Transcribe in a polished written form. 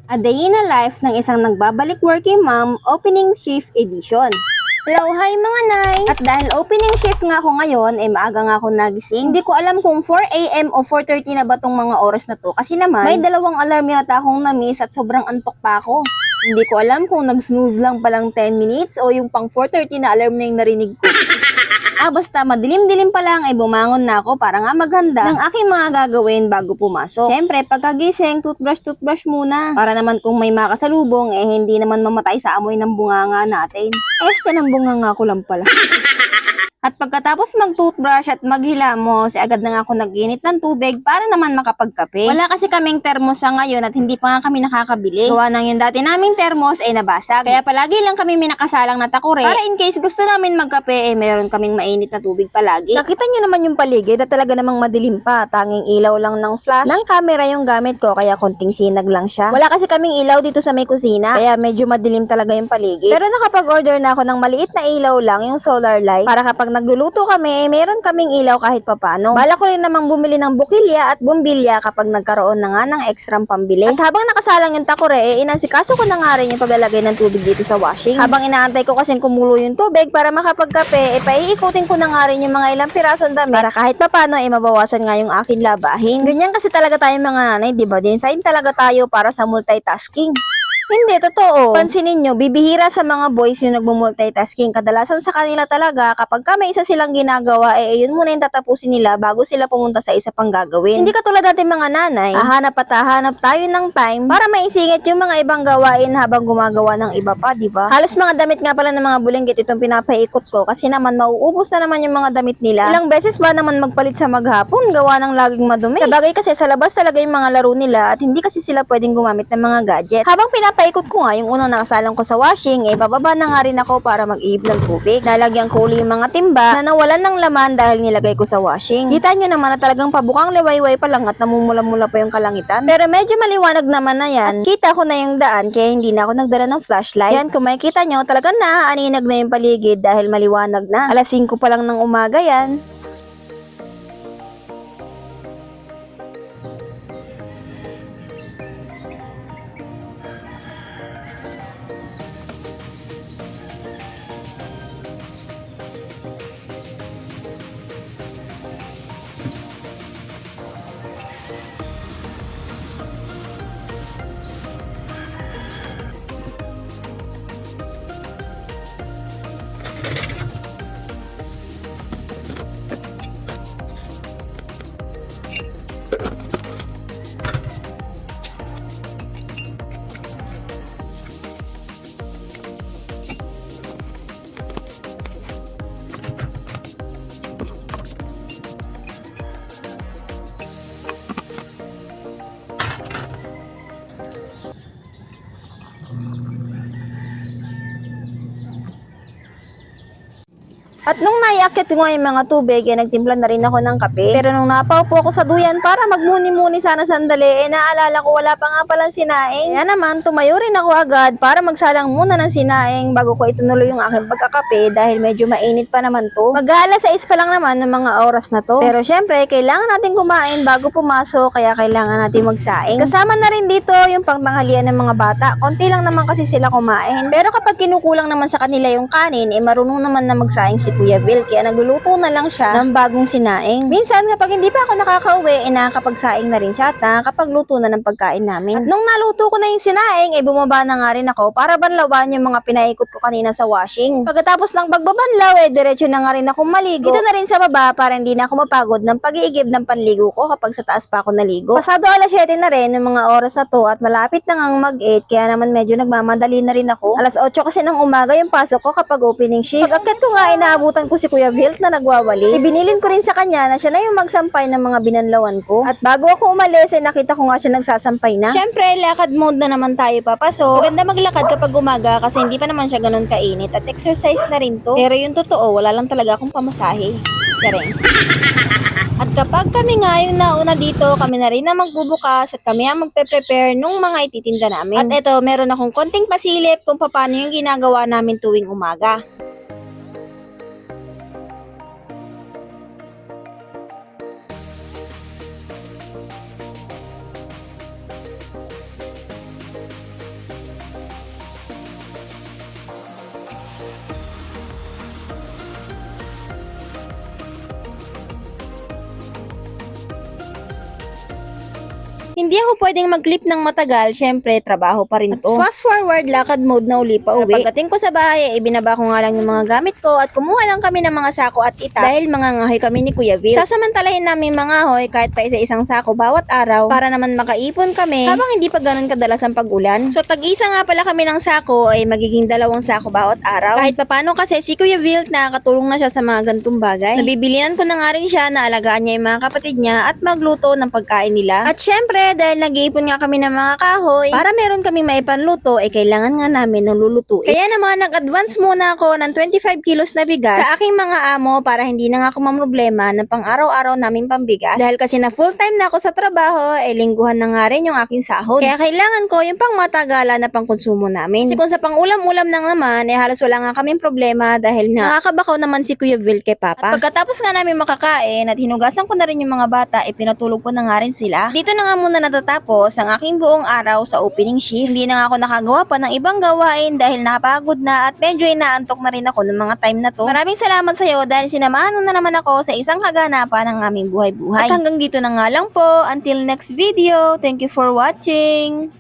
A Day in a Life ng isang nagbabalik working mom, opening shift edition. Hello, hi mga nay! At dahil opening shift nga ako ngayon, maaga nga ako nagising. Hindi ko alam kung 4 AM o 4:30 na ba tong mga oras na to. Kasi naman, may dalawang alarm yata akong na-miss at sobrang antok pa ako. Hindi ko alam kung nag-snooze lang palang 10 minutes o yung pang 4:30 na alarm na yung narinig ko. Basta madilim-dilim pa lang ay bumangon na ako para nga maghanda ng aking mga gagawin bago pumasok. Siyempre, pagkagising, toothbrush muna. Para naman kung may makasalubong, hindi naman mamatay sa amoy ng bunganga natin. Ng bunganga ko lang pala. At pagkatapos mag-toothbrush at maghilamos, agad na nga ako nag-init ng tubig para naman makapagkape. Wala kasi kaming termos sa ngayon at hindi pa nga kami nakakabili. Gawa ng yung dati naming termos ay nabasag. Kaya palagi lang kami may nakasalang na takure para in case gusto namin magkape, meron kaming mainit na tubig palagi. Nakita nyo naman yung paligid at talaga namang madilim pa. Tanging ilaw lang ng flash ng camera yung gamit ko kaya konting sinag lang siya. Wala kasi kaming ilaw dito sa may kusina kaya medyo madilim talaga yung paligid. Pero nakapag-order na ako ng maliit na ilaw lang, yung solar light, para kapag nagluluto kami, meron kaming ilaw kahit papano. Bala ko rin namang bumili ng bukilya at bumbilya kapag nagkaroon na nga ng ekstrang pambili. At habang nakasalang yung takure, inasikaso ko na nga rin yung paglalagay ng tubig dito sa washing. Habang inaantay ko kasing kumulo yung tubig para makapagkape, paiikutin ko na nga rin yung mga ilang pirasong damit para kahit papano mabawasan nga yung akin labahin. Ganyan kasi talaga tayong mga nanay, diba? Design talaga tayo para sa multitasking. Hindi, totoo. Pansinin nyo, bibihira sa mga boys yung nagmumultitasking. Kadalasan sa kanila talaga, kapag may isa silang ginagawa, yun muna yung tatapusin nila bago sila pumunta sa isa pang gagawin. Hindi katulad natin mga nanay, hahanap at hahanap tayo ng time para maisingit yung mga ibang gawain habang gumagawa ng iba pa, di ba? Halos mga damit nga pala ng mga bulinggit itong pinapaikot ko kasi naman mauubos na naman yung mga damit nila. Ilang beses ba naman magpalit sa maghapon, gawa ng laging madumi? Sabagay kasi sa labas talaga yung mga laro nila at hindi kasi sila pwedeng gumamit ng mga gadgets. Habang paikot ko nga yung unang nakasalang ko sa washing, bababa na nga rin ako para mag-iib ng tubig. Lalagyan ko uli yung mga timba na nawalan ng laman dahil nilagay ko sa washing. Kita nyo naman na talagang pabukang liwayway pa lang at namumula-mula pa yung kalangitan. Pero medyo maliwanag naman na yan. At kita ko na yung daan kaya hindi na ako nagdala ng flashlight. Yan, kung makikita nyo, talagang naaaninag na yung paligid dahil maliwanag na. Alas 5 pa lang ng umaga yan. At nung naiakit ko nga yung mga tubig, nagtimpla na rin ako ng kape. Pero nung napaupo ako sa duyan para magmuni-muni sana sandali, naalala ko wala pa nga palang sinaing. Kaya naman, tumayo rin ako agad para magsalang muna ng sinaing bago ko itunuloy yung aking pagkakape dahil medyo mainit pa naman to. Mag-aalas 6 pa lang naman ng mga oras na to. Pero syempre, kailangan natin kumain bago pumasok, kaya kailangan natin magsaing. Kasama na rin dito yung pangtanghalian ng mga bata. Konti lang naman kasi sila kumain. Pero kapag kinukulang naman sa kanila yung kanin, marunong naman na magsaing si Kuya Bill, kaya nagluluto na lang siya ng bagong sinaing. Minsan kapag hindi pa ako nakakauwi, nakakapagsaing na rin siya at nakakapagluto na ng pagkain namin. At nung naluto ko na yung sinaing, bumaba na nga rin ako para banlawan yung mga pinaikot ko kanina sa washing. Pagkatapos ng pagbabanlaw, diretso na nga rin ako maligo. Dito na rin sa baba para hindi na ako mapagod ng pag-iigib ng panligo ko kapag sa taas pa ako naligo. Pasado alas 7 na rin ng mga oras na to at malapit na ngang mag-8, kaya naman medyo nagmamadali na rin ako. Alas 8 kasi ng umaga yung pasok ko kapag opening shift. Pag-akit ko nga, inaabutan ko si Kuya Vilt na nagwawalis. Ibinilin ko rin sa kanya na siya na yung magsampay ng mga binanlawan ko. At bago ako umalis, nakita ko nga siya nagsasampay na. Syempre, lakad mode na naman tayo papasok. Maganda maglakad kapag umaga kasi hindi pa naman siya ganun kainit at exercise na rin to. Pero yung totoo, wala lang talaga akong pamasahe. Kareng. At kapag kami nga yung nauna dito, kami na rin na magbubukas at kami ang magpe-prepare nung mga ititinda namin. At eto, meron akong konting pasilip kung paano yung ginagawa namin tuwing umaga. Hindi ako pwedeng mag-clip ng matagal, syempre trabaho pa rin to. At fast forward, lakad mode na uli pa uwi. Pagdating ko sa bahay, ibinaba ko nga lang yung mga gamit ko at kumuha lang kami ng mga sako at ita dahil mga ngahoy kami ni Kuya Vil. Sasamantalahin namin mga hoy kahit pa isa-isang sako bawat araw para naman makaipon kami habang hindi pa ganun kadalas ang pag-ulan. So tag-isa nga pala kami ng sako ay magiging 2 sako bawat araw. Kahit papano kasi si Kuya Vil nakakatulong na siya sa mga gantong bagay. Nabibilinan ko na nga rin siya na alagaan niya yung mga kapatid niya at magluto ng pagkain nila. At syempre dahil nag-iipon nga kami ng mga kahoy para meron kami maipanluto ay kailangan nga namin ng lulutuin. Kaya naman nag-advance muna ako ng 25 kilos na bigas sa aking mga amo para hindi na nga ako mamroblema ng pang-araw-araw naming pambigas. Dahil kasi na full time na ako sa trabaho ay lingguhan na nga rin yung aking sahod. Kaya kailangan ko yung pangmatagalan na pangkonsumo namin. Kasi kung sa pang-ulam-ulam lang naman ay halos wala nga kaming problema dahil nakakabakaw naman si Kuya Vil kay Papa. At pagkatapos nga namin makakain at hinugasan ko na rin yung mga bata ay pinatulog ko na nga rin sila. Dito na nga muna natatapos ang aking buong araw sa opening shift. Hindi na nga ako nakagawa pa ng ibang gawain dahil napagod na at medyo inaantok na rin ako ng mga time na to. Maraming salamat sa iyo dahil sinamahan mo na naman ako sa isang kaganapan ng aming buhay-buhay. At hanggang dito na nga lang po. Until next video. Thank you for watching.